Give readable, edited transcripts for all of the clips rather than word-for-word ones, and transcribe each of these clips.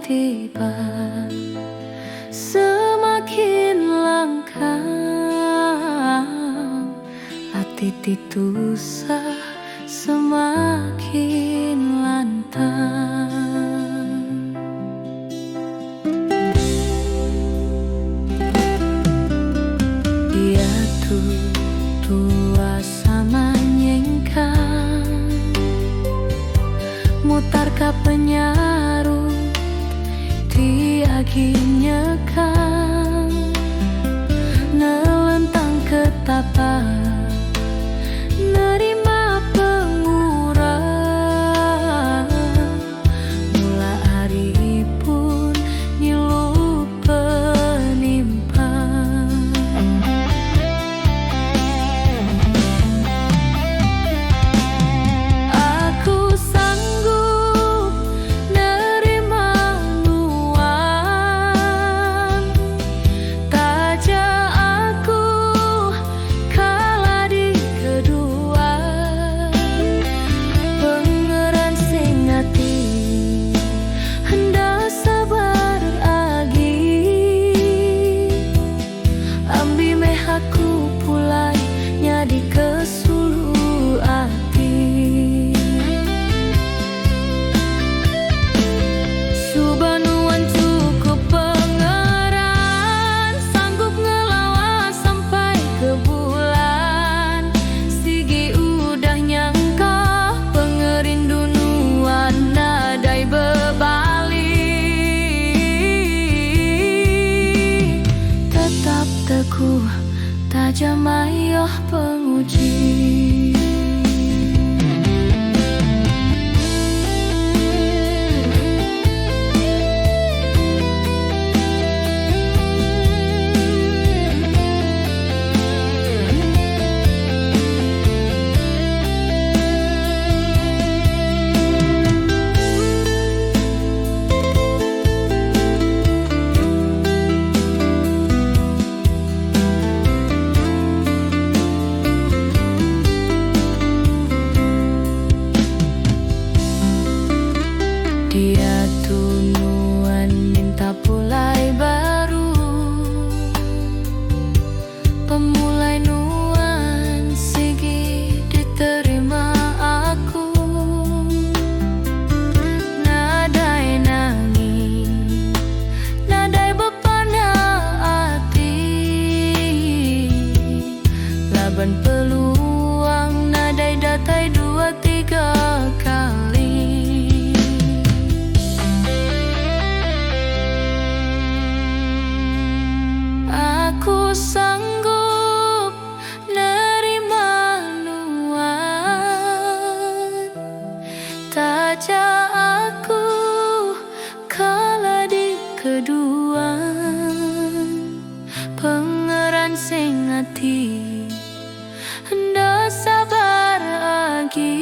tiba, semakin langkang ati titusa semakin lantang. Dia tuh tua sama nyengkang, mutar ka penyaru tiagi nyekang, nelentang ketapa nerima pengurang, mula hari pun nyilu penimpang. Aku sanggup nerima luang, taja aku kalah di kedua, pengeran sing ati hendak sabar agi, ambi meh aku pulai nyadi kesulu ati. Subanuan cukup pengeran, sanggup ngelawas sampai ke bulan. Sigi udah nyangka pengerinduan nadai bebalik, tetap teguh tajam ayoh penguji. Dia tunuan minta pulai baru, pemulai nuan sigi diterima aku. Nadai nangis, nadai bepana hati, laban peluang nadai datai 2-3 kali. Aku sanggup nerima luan, taja aku kalah di kedua, pengeran sing ati hendak sabar agi,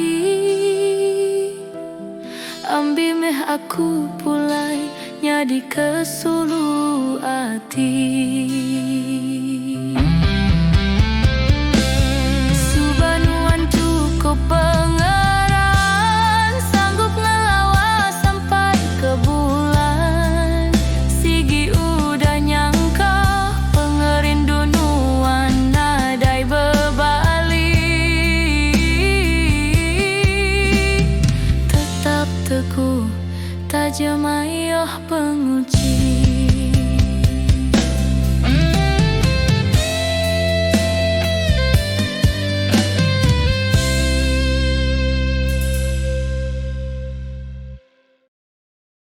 ambi meh aku pulai nyadi kesulu ati. Subanuan cukup pengeran, sanggup ngelawas sampai ke bulan. Sigi udah nyangka pengerinduan nadai bebalik, tetap teguh tajam ayoh penguji.